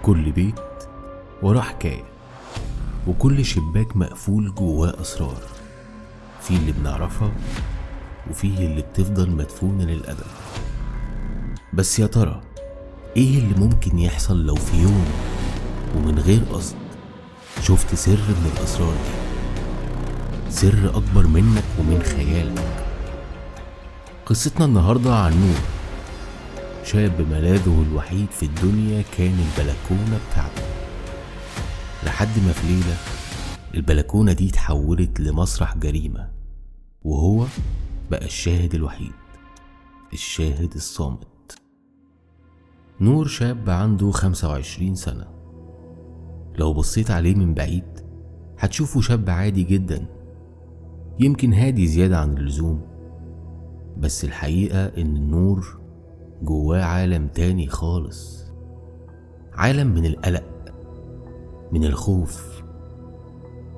كل بيت وراه حكاية، وكل شباك مقفول جواه أسرار، في اللي بنعرفها وفي اللي بتفضل مدفونة للأبد. بس يا ترى ايه اللي ممكن يحصل لو في يوم ومن غير قصد شفت سر من الأسرار دي، سر أكبر منك ومن خيالك؟ قصتنا النهاردة عن نور، شاب ملاذه الوحيد في الدنيا كان البلكونة بتاعته، لحد ما في ليلة البلكونة دي اتحولت لمسرح جريمة، وهو بقى الشاهد الوحيد، الشاهد الصامت. نور شاب عنده 25 سنة، لو بصيت عليه من بعيد هتشوفه شاب عادي جدا، يمكن هادي زيادة عن اللزوم، بس الحقيقة ان النور جواه عالم تاني خالص، عالم من القلق، من الخوف.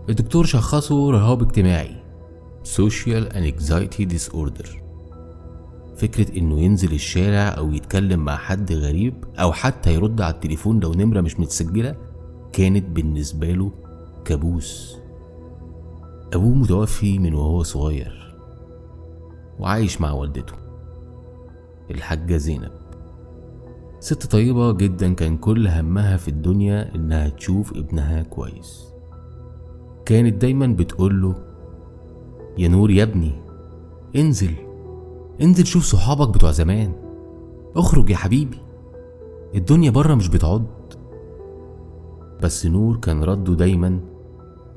الدكتور شخصه رهاب اجتماعي، Social Anxiety Disorder. فكرة انه ينزل الشارع او يتكلم مع حد غريب او حتى يرد على التليفون لو نمرة مش متسجلة كانت بالنسبة له كابوس. ابوه متوفي من وهو صغير وعايش مع والدته الحاجة زينب، ست طيبة جدا، كان كل همها في الدنيا انها تشوف ابنها كويس. كانت دايما بتقوله يا نور يا ابني، انزل شوف صحابك بتوع زمان، اخرج يا حبيبي، الدنيا بره مش بتعد. بس نور كان رده دايما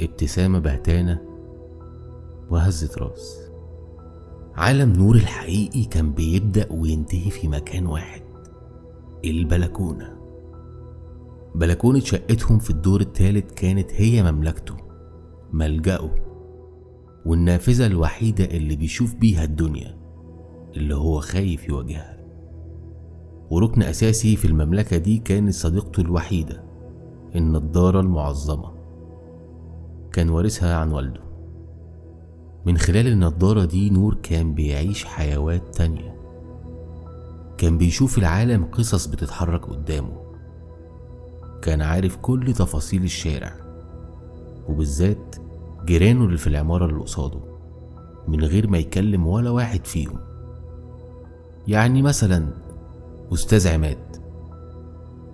ابتسامة بهتانة وهزة راس. عالم نور الحقيقي كان بيبدأ وينتهي في مكان واحد، البلكونة. بلكونة شقتهم في الدور الثالث كانت هي مملكته، ملجأه، والنافذة الوحيدة اللي بيشوف بيها الدنيا اللي هو خايف يواجهها. وركن أساسي في المملكة دي كانت صديقته الوحيدة، النضارة المعظمة، كان وارثها عن والده. من خلال النضارة دي نور كان بيعيش حيوات تانية، كان بيشوف العالم، قصص بتتحرك قدامه، كان عارف كل تفاصيل الشارع وبالذات جيرانه اللي في العمارة اللي قصاده من غير ما يكلم ولا واحد فيهم. يعني مثلا أستاذ عماد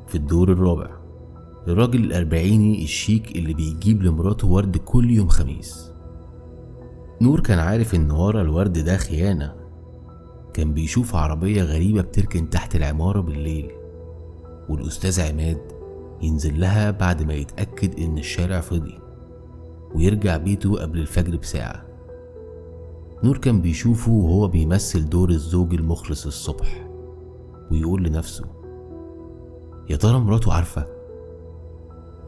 في الدور الرابع، الراجل الأربعيني الشيك اللي بيجيب لمراته ورد كل يوم خميس. نور كان عارف ان ورا الورد ده خيانة، كان بيشوف عربية غريبة بتركن تحت العمارة بالليل، والأستاذ عماد ينزل لها بعد ما يتأكد ان الشارع فضي ويرجع بيته قبل الفجر بساعة. نور كان بيشوفه وهو بيمثل دور الزوج المخلص الصبح، ويقول لنفسه يا ترى مراته عارفة؟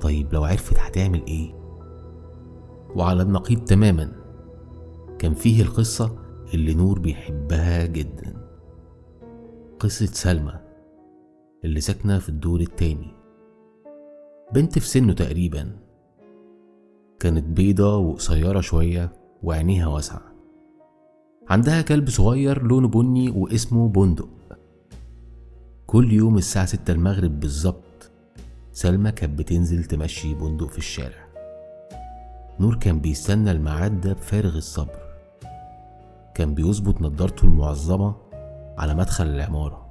طيب لو عرفت هتعمل ايه؟ وعلى النقيض تماما كان فيه القصة اللي نور بيحبها جدا، قصة سلمى اللي ساكنة في الدور التاني، بنت في سنه تقريبا، كانت بيضة وقصيرة شوية وعينيها واسعة، عندها كلب صغير لونه بني واسمه بندق. كل يوم الساعة 6 المغرب بالظبط سلمى كانت بتنزل تمشي بندق في الشارع. نور كان بيستنى الميعاد ده بفارغ الصبر، كان بيظبط نضارته المعظمة على مدخل العمارة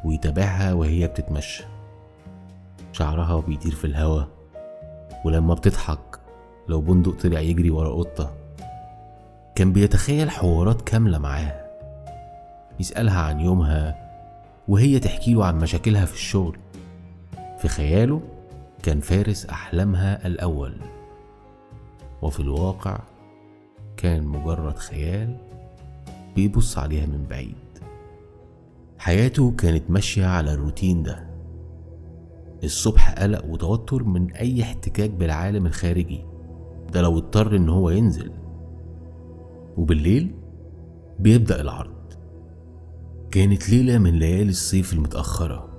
ويتابعها وهي بتتمشى، شعرها بيطير في الهوا، ولما بتضحك لو بندق طلع يجري ورا قطة. كان بيتخيل حوارات كاملة معاها، يسألها عن يومها وهي تحكيله عن مشاكلها في الشغل. في خياله كان فارس أحلامها الأول، وفي الواقع كان مجرد خيال بيبص عليها من بعيد. حياته كانت ماشية على الروتين ده، الصبح قلق وتوتر من أي احتكاك بالعالم الخارجي، ده لو اضطر إن هو ينزل، وبالليل بيبدأ العرض. كانت ليلة من ليالي الصيف المتأخرة،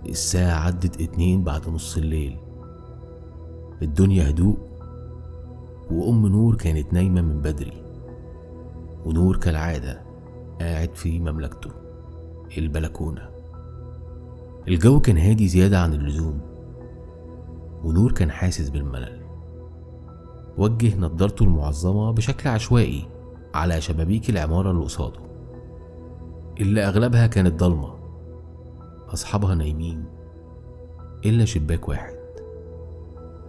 الساعة عدت 2 بعد نص الليل، الدنيا هدوء، وأم نور كانت نايمة من بدري، ونور كالعادة قاعد في مملكته البلكونة. الجو كان هادي زيادة عن اللزوم، ونور كان حاسس بالملل. وجه نضارته المعظمة بشكل عشوائي على شبابيك العمارة اللي قصاده، اللي أغلبها كانت ضلمة، أصحابها نايمين إلا شباك واحد،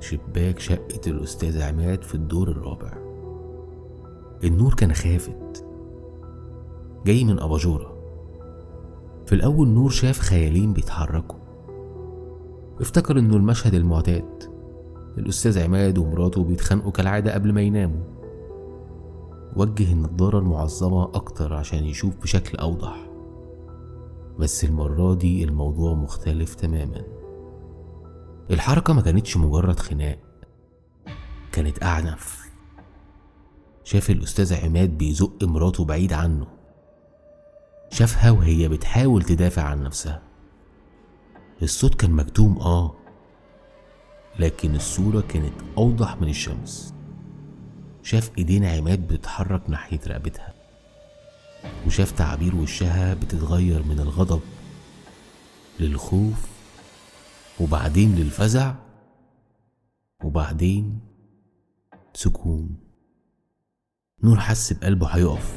شباك شقة الأستاذ عماد في الدور الرابع. النور كان خافت، جاي من أباجورة. في الأول نور شاف خيالين بيتحركوا، افتكر إنه المشهد المعتاد، الأستاذ عماد ومراته بيتخانقوا كالعادة قبل ما يناموا. وجه النضارة المعظمة أكتر عشان يشوف بشكل أوضح، بس المرة دي الموضوع مختلف تماما. الحركة ما كانتش مجرد خناق، كانت أعنف. شاف الأستاذ عماد بيزق مراته بعيد عنه، شافها وهي بتحاول تدافع عن نفسها. الصوت كان مكتوم لكن الصورة كانت أوضح من الشمس. شاف إيدين عماد بتتحرك ناحية رقبتها، وشاف تعابير وشها بتتغير من الغضب للخوف، وبعدين للفزع، وبعدين سكون. نور حس بقلبه هيقف،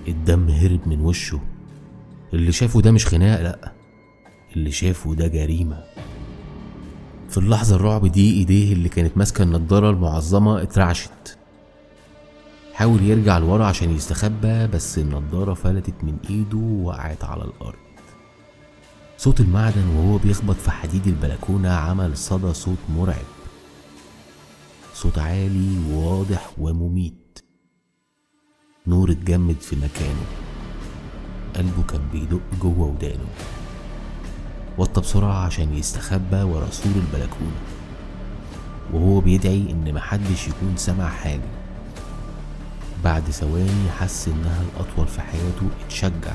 الدم هرب من وشه. اللي شافه ده مش خناق، لأ، اللي شافه ده جريمة. في اللحظة الرعب دي ايديه اللي كانت ماسكة النضارة المعظمة اترعشت. حاول يرجع لورا عشان يستخبى، بس النضارة فلتت من ايده ووقعت على الارض. صوت المعدن وهو بيخبط في حديد البلكونة عمل صدى صوت مرعب، صوت عالي وواضح ومميت. نور اتجمد في مكانه، قلبه كان بيدق جوه ودانه. وطى بسرعة عشان يستخبى ورا سور البلكونة، وهو بيدعي ان محدش يكون سمع حاجة. بعد ثواني حس انها الاطول في حياته، اتشجع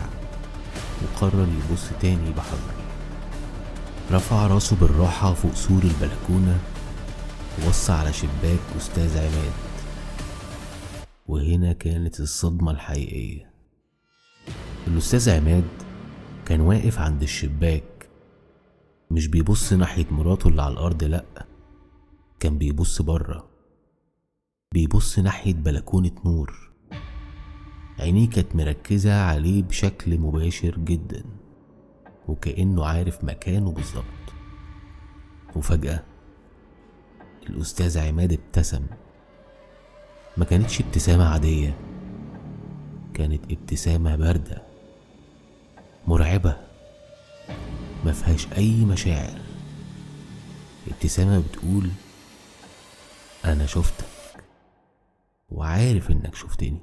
وقرر يبص تاني بحذر. رفع راسه بالراحة فوق سور البلكونة وبص على شباك أستاذ عماد، وهنا كانت الصدمة الحقيقية. الأستاذ عماد كان واقف عند الشباك، مش بيبص ناحية مراته اللي على الأرض، لأ، كان بيبص بره، بيبص ناحية بلكونة نور. عينيه كانت مركزة عليه بشكل مباشر جدا، وكأنه عارف مكانه بالظبط. وفجأة الأستاذ عماد ابتسم. ما كانتش ابتسامة عادية، كانت ابتسامة باردة مرعبة، ما فيهاش أي مشاعر. ابتسامة بتقول أنا شفتك وعارف إنك شفتني.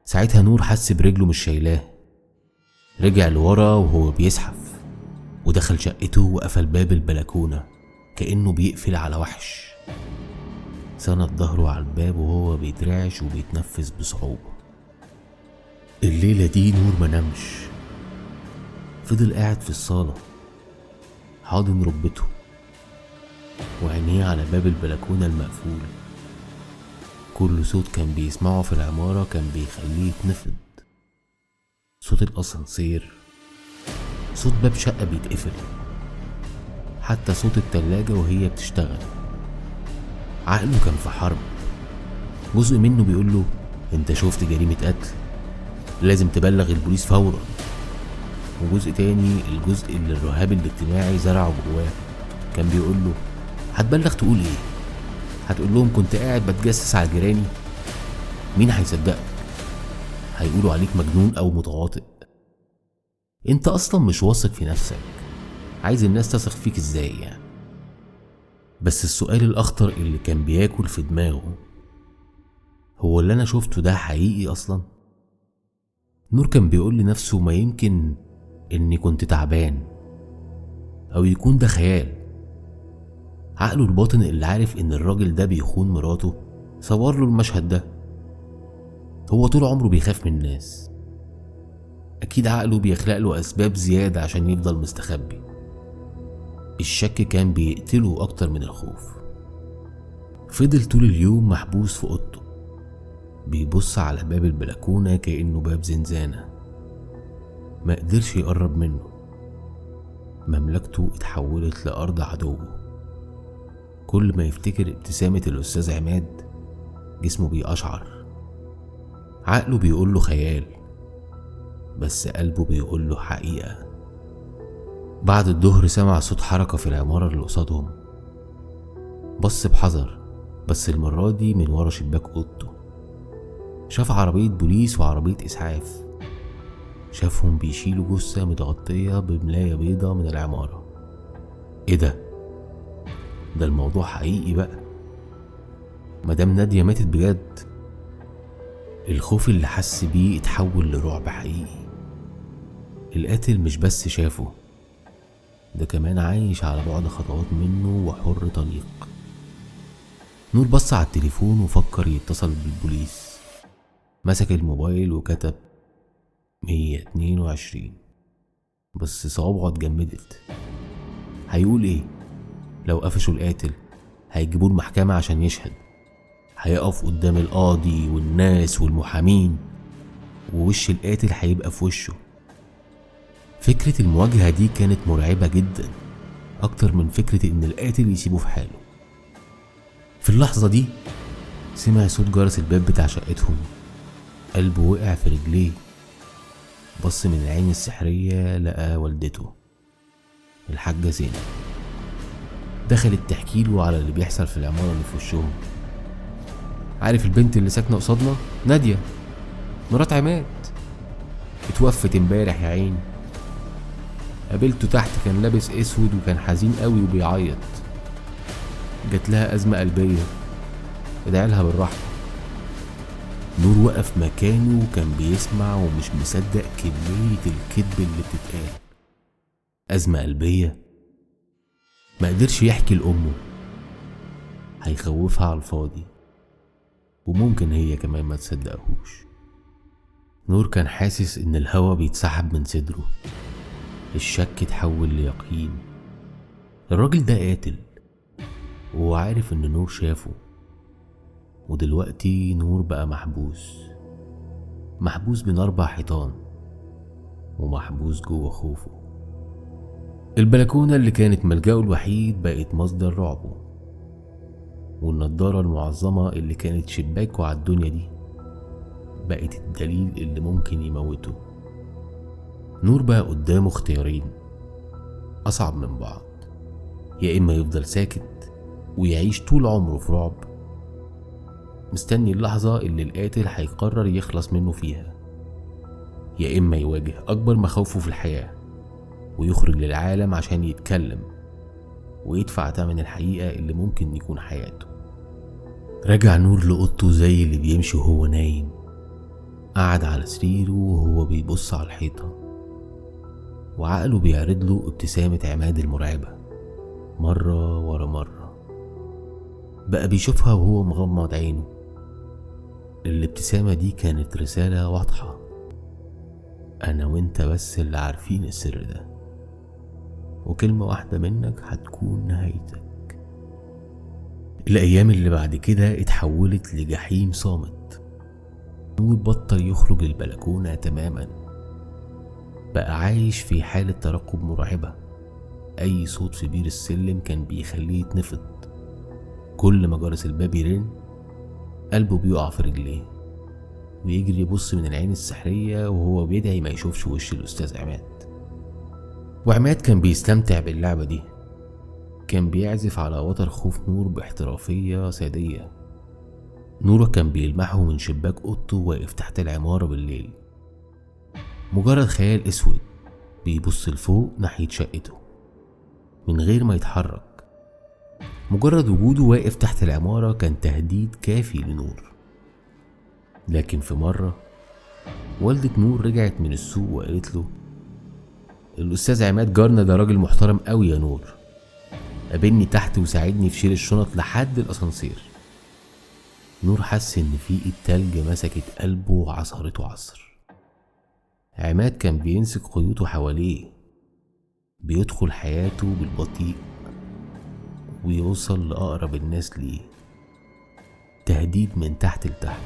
ساعتها نور حس برجله مش شايلاه، رجع لورا وهو بيزحف، ودخل شقته وقفل باب البلكونة كأنه بيقفل على وحش. سند ظهره على الباب وهو بيترعش وبيتنفس بصعوبة. الليلة دي نور منامش، فضل قاعد في الصالة حاضن ركبته وعينيه على باب البلكونة المقفول. كل صوت كان بيسمعه في العمارة كان بيخليه يتنفض. صوت الأسانسير، صوت باب شقة بيتقفل، حتى صوت التلاجة وهي بتشتغل. عقله كان في حرب، جزء منه بيقوله انت شفت جريمة قتل، لازم تبلغ البوليس فورا، وجزء تاني، الجزء اللي الرهاب الاجتماعي زرعه جواه، كان بيقوله هتبلغ تقول ايه؟ هتقول لهم كنت قاعد بتجسس على جيراني؟ مين هيصدقك؟ هيقولوا عليك مجنون او متواطئ. انت اصلا مش واثق في نفسك، عايز الناس تثق فيك ازاي يعني؟ بس السؤال الاخطر اللي كان بياكل في دماغه، هو اللي انا شفته ده حقيقي اصلا؟ نور كان بيقول لنفسه ما يمكن اني كنت تعبان، او يكون ده خيال. عقله الباطن اللي عارف ان الراجل ده بيخون مراته صور له المشهد ده. هو طول عمره بيخاف من الناس، اكيد عقله بيخلق له اسباب زيادة عشان يفضل مستخبي. الشك كان بيقتله اكتر من الخوف. فضل طول اليوم محبوس في اوضته، بيبص على باب البلكونة كأنه باب زنزانة، ما قدرش يقرب منه. مملكته اتحولت لأرض عدوه. كل ما يفتكر ابتسامة الأستاذ عماد جسمه بيقشعر. عقله بيقوله خيال، بس قلبه بيقوله حقيقة. بعد الظهر سمع صوت حركة في العمارة اللي قصادهم. بص بحذر، بس المرة دي من ورا شباك اوضته. شاف عربية بوليس وعربية اسعاف. شافهم بيشيلوا جثة متغطية بملاية بيضة من العمارة. ايه ده الموضوع حقيقي بقى. مدام نادية ماتت بجد. الخوف اللي حس بيه اتحول لرعب حقيقي. القاتل مش بس شافه، ده كمان عايش على بعد خطوات منه وحر طليق. نور بص على التليفون وفكر يتصل بالبوليس. مسك الموبايل وكتب 122، بس صوابعه اتجمدت. هيقول ايه؟ لو قفشوا القاتل هيجيبوه المحكمة عشان يشهد. هيقف قدام القاضي والناس والمحامين، ووش القاتل هيبقى في وشه. فكرة المواجهة دي كانت مرعبة جدا، أكتر من فكرة إن القاتل يسيبه في حاله. في اللحظة دي سمع صوت جرس الباب بتاع شقتهم. قلبه وقع في رجليه. بص من العين السحرية لقى والدته الحاجة زينب. دخلت تحكيله على اللي بيحصل في العمارة اللي في وشهم. عارف البنت اللي ساكنة قصادنا؟ نادية مرات عماد، اتوفت امبارح يا عيني. قابلته تحت، كان لابس اسود وكان حزين قوي وبيعيط. جات لها أزمة قلبية، ادعي لها بالرحمة. نور وقف مكانه وكان بيسمع ومش مصدق كمية الكذب اللي بتتقال. أزمة قلبية؟ ما قدرش يحكي لأمه، هيخوفها على الفاضي، وممكن هي كمان ما تصدقهوش. نور كان حاسس ان الهوا بيتسحب من صدره. الشك اتحول ليقين. الراجل ده قاتل، وهو عارف ان نور شافه. ودلوقتي نور بقى محبوس بين 4 حيطان، ومحبوس جوه خوفه. البلكونة اللي كانت ملجأه الوحيد بقت مصدر رعبه، والنضارة المعظمة اللي كانت شباكه على الدنيا دي بقت الدليل اللي ممكن يموته. نور بقى قدامه اختيارين أصعب من بعض، يا إما يفضل ساكت ويعيش طول عمره في رعب مستني اللحظة اللي القاتل هيقرر يخلص منه فيها، يا إما يواجه أكبر مخاوفه في الحياة ويخرج للعالم عشان يتكلم ويدفع تمن الحقيقة اللي ممكن يكون حياته. رجع نور لأوضته زي اللي بيمشي وهو نايم. قعد على سريره وهو بيبص على الحيطة، وعقله بيعرض له ابتسامة عماد المرعبة مرة ورا مرة. بقى بيشوفها وهو مغمض عينه. الابتسامة دي كانت رسالة واضحة: أنا وإنت بس اللي عارفين السر ده، وكلمة واحدة منك هتكون نهايتك. الأيام اللي بعد كده اتحولت لجحيم صامت. نور بطل يخرج البلكونة تماما، بقى عايش في حالة ترقب مرعبة. أي صوت في بير السلم كان بيخليه يتنفض. كل ما جرس الباب يرن قلبه بيقع في رجليه، ويجري يبص من العين السحرية وهو بيدعي ما يشوفش وش الأستاذ عماد. وعماد كان بيستمتع باللعبة دي، كان بيعزف على وتر خوف نور باحترافية سادية. نور كان بيلمحه من شباك اوضته واقف تحت العمارة بالليل، مجرد خيال اسود بيبص لفوق ناحية شقته من غير ما يتحرك. مجرد وجوده واقف تحت العمارة كان تهديد كافي لنور. لكن في مرة والدة نور رجعت من السوق وقالت له: الأستاذ عماد جارنا ده راجل محترم قوي يا نور، قابلني تحت وساعدني في شيل الشنط لحد الأسانسير. نور حس إن في إيد تلج مسكت قلبه وعصرته عصر. عماد كان بيمسك خيوطه حواليه، بيدخل حياته بالبطيء ويوصل لأقرب الناس ليه. تهديد من تحت لتحت.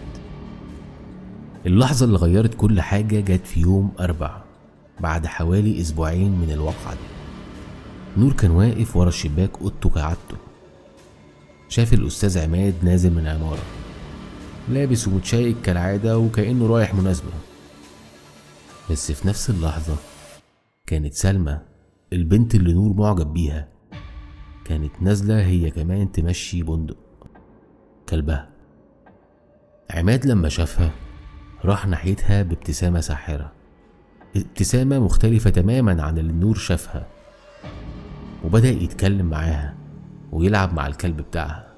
اللحظة اللي غيرت كل حاجة جت في يوم 4 بعد حوالي 2 أسبوع من الواقعة دي. نور كان واقف ورا الشباك اوضته كعادته. شاف الأستاذ عماد نازل من العمارة لابس ومتشيك كالعادة وكأنه رايح مناسبة. بس في نفس اللحظة كانت سلمى البنت اللي نور معجب بيها كانت نازلة هي كمان تمشي بندق كلبها. عماد لما شافها راح ناحيتها بابتسامة ساحرة، ابتسامة مختلفة تماما عن اللي نور شافها، وبدأ يتكلم معاها ويلعب مع الكلب بتاعها.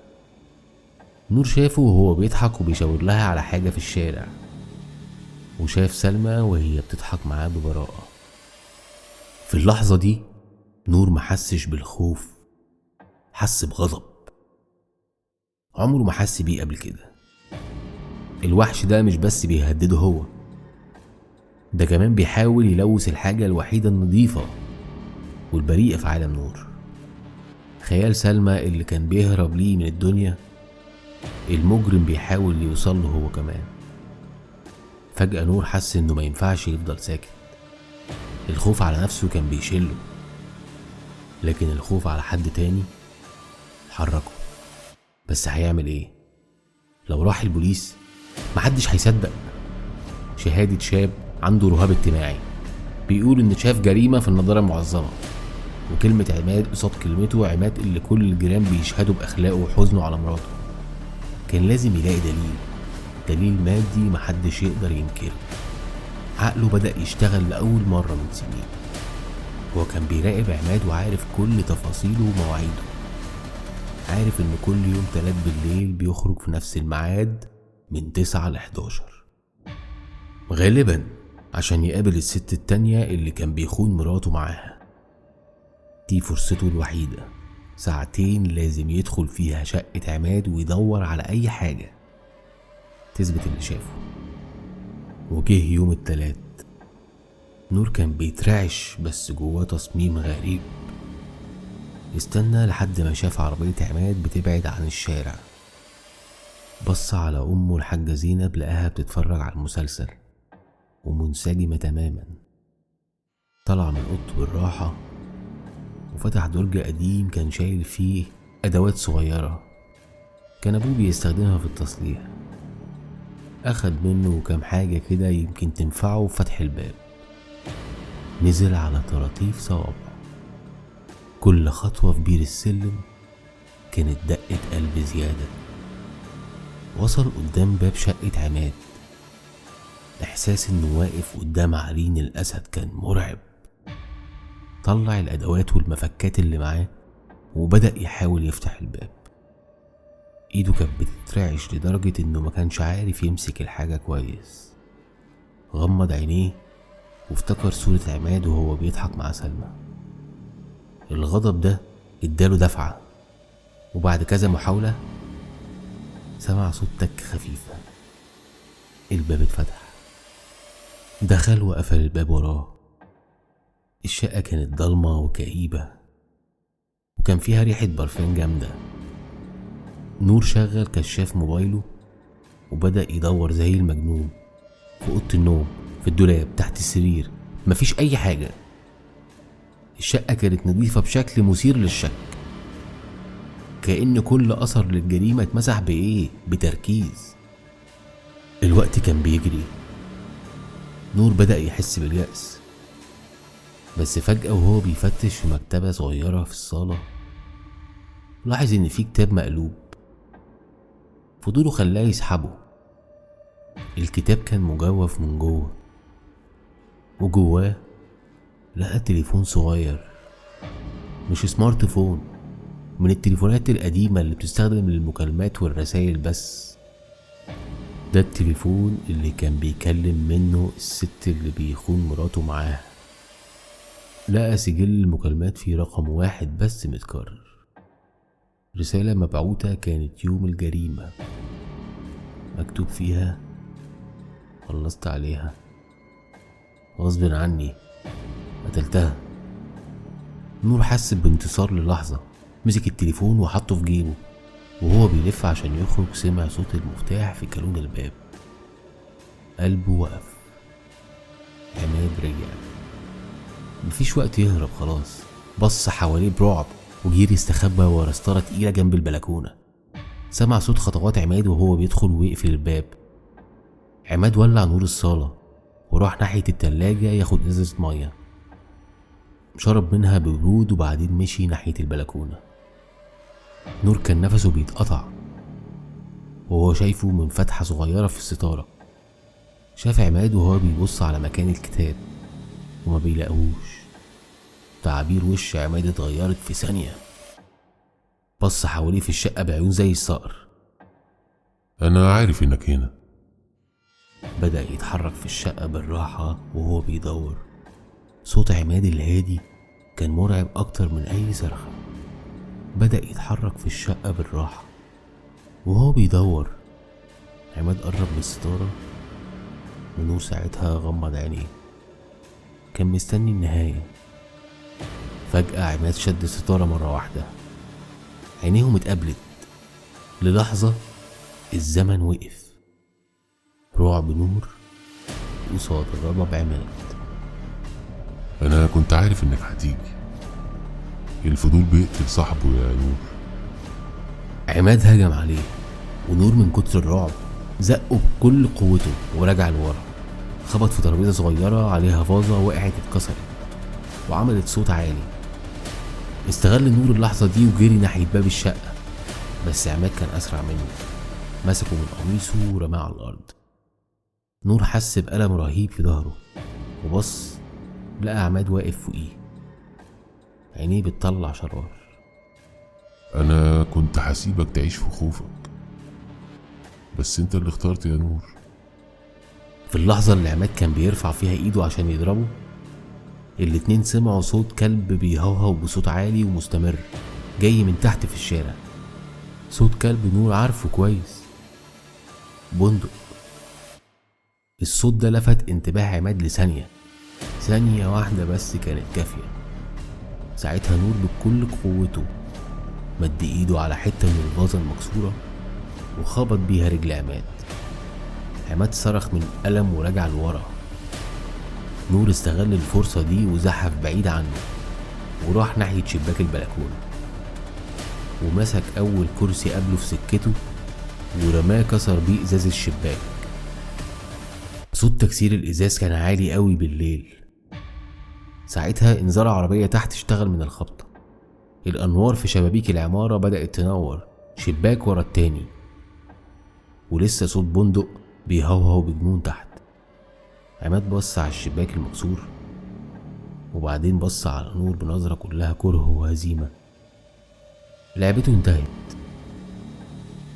نور شافه وهو بيضحك وبيشاور لها على حاجة في الشارع، وشاف سلمى وهي بتضحك معاه ببراءة. في اللحظة دي نور محسش بالخوف، حس بغضب عمره ما حس بيه قبل كده. الوحش ده مش بس بيهدده هو، ده كمان بيحاول يلوث الحاجة الوحيدة النظيفة والبريئة في عالم نور. خيال سلمى اللي كان بيهرب ليه من الدنيا، المجرم بيحاول يوصل له هو كمان. فجأة نور حس انه ما ينفعش يفضل ساكت. الخوف على نفسه كان بيشله، لكن الخوف على حد تاني حركه. بس هيعمل ايه؟ لو راح البوليس محدش هيصدق. شهادة شاب عنده رهاب اجتماعي بيقول ان شاف جريمة في النظارة المعظمة، وكلمة عماد قصاد كلمته. عماد اللي كل الجيران بيشهدوا بأخلاقه وحزنه على مراته. كان لازم يلاقي دليل مادي محدش يقدر ينكره. عقله بدأ يشتغل لأول مرة من سنين. هو كان بيراقب عماد وعارف كل تفاصيله ومواعيده، عارف ان كل يوم 3 بالليل بيخرج في نفس الميعاد من 9 ل 11، غالبا عشان يقابل الست التانية اللي كان بيخون مراته معاها. دي فرصته الوحيدة، ساعتين لازم يدخل فيها شقة عماد ويدور على أي حاجة تثبت اللي شافه. وجه يوم التلات. نور كان بيترعش بس جواه تصميم غريب. استنى لحد ما شاف عربية عماد بتبعد عن الشارع. بص على أمه الحاجة زينب، لقاها بتتفرج على المسلسل ومنسجمة تماما. طلع من أوضته بالراحة وفتح درج قديم كان شايل فيه أدوات صغيرة كان أبوه بيستخدمها في التصليح. أخد منه كام حاجة كده يمكن تنفعه في فتح الباب. نزل على طراطيف صوابعه. كل خطوة في بير السلم كانت دقة قلب زيادة. وصل قدام باب شقة عماد. إحساس إنه واقف قدام عرين الأسد كان مرعب. طلع الأدوات والمفكات اللي معاه وبدأ يحاول يفتح الباب. إيده كانت بتترعش لدرجة إنه ما كانش عارف يمسك الحاجة كويس. غمض عينيه وافتكر صورة عماد وهو بيضحك مع سلمى. الغضب ده اداله دفعة، وبعد كذا محاولة سمع صوت تك خفيفة. الباب اتفتح. دخل وقفل الباب وراه. الشقة كانت ضلمة وكئيبة وكان فيها ريحة برفان جامدة. نور شغل كشاف موبايله وبدأ يدور زي المجنون في أوضة النوم، في الدولاب، تحت السرير. مفيش أي حاجة. الشقة كانت نظيفة بشكل مثير للشك، كأن كل أثر للجريمة اتمسح بتركيز. الوقت كان بيجري. نور بدأ يحس باليأس. بس فجأة وهو بيفتش في مكتبة صغيرة في الصالة لاحظ إن في كتاب مقلوب. فضوله خلاه يسحبه. الكتاب كان مجوف من جوه، وجواه لقى تليفون صغير، مش سمارت فون، من التليفونات القديمة اللي بتستخدم للمكالمات والرسائل بس. ده التليفون اللي كان بيكلم منه الست اللي بيخون مراته معاها. لقى سجل المكالمات فيه رقم 1 بس متكرر. رسالة مبعوثة كانت يوم الجريمة، مكتوب فيها: خلصت عليها غصب عني، قتلتها. نور حس بانتصار للحظة. مسك التليفون وحطه في جيبه، وهو بيلف عشان يخرج سمع صوت المفتاح في كالون الباب. قلبه وقف. عماد رجع. مفيش وقت يهرب خلاص. بص حواليه برعب وجيري استخبى ورا ستارة تقيلة جنب البلكونة. سمع صوت خطوات عماد وهو بيدخل ويقفل الباب. عماد ولع نور الصالة وراح ناحية التلاجة ياخد ازازة مية، شرب منها ببرود وبعدين مشي ناحية البلكونة. نور كان نفسه بيتقطع وهو شايفه من فتحة صغيرة في الستارة. شاف عماد وهو بيبص على مكان الكتاب وما بيلاقوش. تعابير وش عماد اتغيرت في ثانية. بص حواليه في الشقة بعيون زي الصقر. أنا عارف إنك هنا. بدأ يتحرك في الشقة بالراحة وهو بيدور. صوت عماد الهادي كان مرعب أكتر من أي صرخة. بدأ يتحرك في الشقة بالراحة وهو بيدور. عماد قرب من الستارة ونور ساعتها غمض عينيه، كان مستني النهاية. فجأة عماد شد الستارة مرة واحدة، عينيهم اتقابلت. للحظة الزمن وقف. رعب نور قصاد غضب عماد. أنا كنت عارف إنك هتيجي. الفضول بيقتل صاحبه يا نور. عماد هجم عليه ونور من كتر الرعب زقه بكل قوته ورجع لورا. خبط في ترابيزة صغيرة عليها فازة وقعت اتكسرت وعملت صوت عالي. استغل نور اللحظة دي وجري ناحية باب الشقة، بس عماد كان أسرع منه. مسكه من قميصه ورماه على الأرض. نور حس بألم رهيب في ظهره وبص لقى عماد واقف فوقيه، عينيه بتطلع شرار. أنا كنت هسيبك تعيش في خوفك، بس أنت اللي اخترت يا نور. في اللحظة اللي عماد كان بيرفع فيها ايده عشان يضربه، الاتنين سمعوا صوت كلب بيهوهو بصوت عالي ومستمر جاي من تحت في الشارع. صوت كلب نور عارفه كويس، بندق. الصوت ده لفت انتباه عماد لثانية، ثانية واحدة بس كانت كافية. ساعتها نور بكل قوته مد ايده على حتة من الفازة المكسورة وخبط بيها رجل عماد. عماد صرخ من ألم ورجع لورا. نور استغل الفرصة دي وزحف بعيد عنه وراح ناحية شباك البلكونة ومسك أول كرسي قبله في سكته ورماه كسر بيه إزاز الشباك. صوت تكسير الإزاز كان عالي قوي بالليل. ساعتها انذار عربية تحت اشتغل من الخبطة. الأنوار في شبابيك العمارة بدأت تنور شباك ورا التاني، ولسه صوت بندق بيهوهو بجنون تحت. عماد بص على الشباك المكسور وبعدين بص على نور بنظرة كلها كره وهزيمة. لعبته انتهت.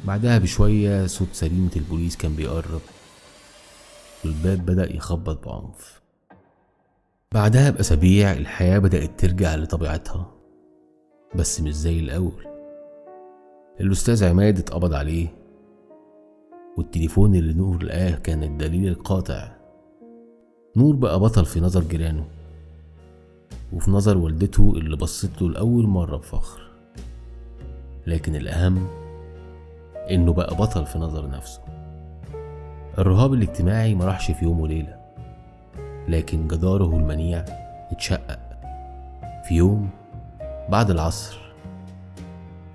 بعدها بشوية صوت سرينة البوليس كان بيقرب والباب بدأ يخبط بعنف. بعدها بأسابيع الحياة بدأت ترجع لطبيعتها، بس مش زي الأول. الأستاذ عماد اتقبض عليه والتليفون اللي نور لقاه كان الدليل القاطع. نور بقى بطل في نظر جيرانه وفي نظر والدته اللي بصت له لأول مرة بفخر، لكن الأهم إنه بقى بطل في نظر نفسه. الرهاب الاجتماعي ما راحش في يوم وليلة، لكن جداره المنيع اتشقق. في يوم بعد العصر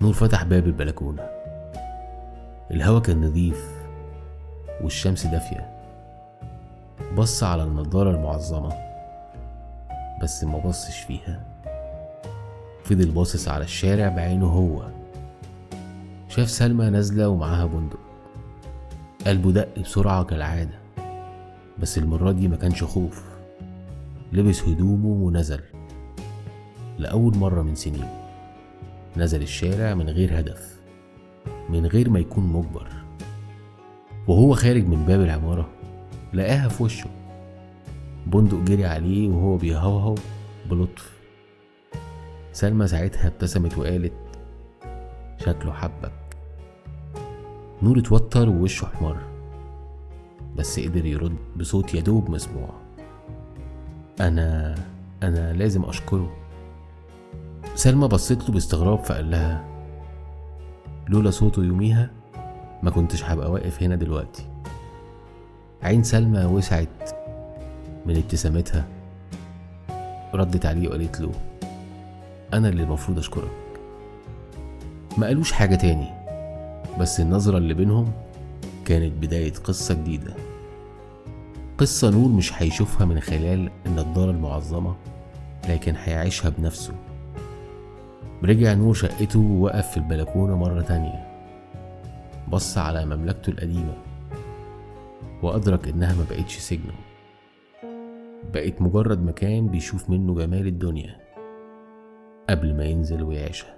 نور فتح باب البلكونة. الهوا كان نظيف والشمس دافية. بص على النضارة المعظمة بس ما بصش فيها، فضل باصص على الشارع بعينه. هو شاف سلمى نازلة ومعاها بندق. قلبه دق بسرعة كالعادة، بس المرة دي ما كانش خوف. لبس هدومه ونزل. لأول مرة من سنين نزل الشارع من غير هدف، من غير ما يكون مجبر. وهو خارج من باب العمارة لقاها في وشه. بندق جري عليه وهو بيهوهو بلطف. سلمى ساعتها ابتسمت وقالت شكله حبك. نور اتوتر ووشه احمر، بس قدر يرد بصوت يدوب مسموع: أنا لازم أشكره. سلمى بصت له باستغراب فقال لها: لولا صوته يوميها ما كنتش هبقى واقف هنا دلوقتي. عين سلمى وسعت من ابتسامتها، ردت عليه وقالت له: أنا اللي المفروض أشكرك. ما قالوش حاجة تاني، بس النظرة اللي بينهم كانت بداية قصة جديدة، قصة نور مش هيشوفها من خلال النضارة المعظمة، لكن هيعيشها بنفسه. رجع نور شقته ووقف في البلكونة مرة تانية، بص على مملكته القديمة وأدرك إنها ما بقتش سجنه، بقت مجرد مكان بيشوف منه جمال الدنيا قبل ما ينزل ويعيشها.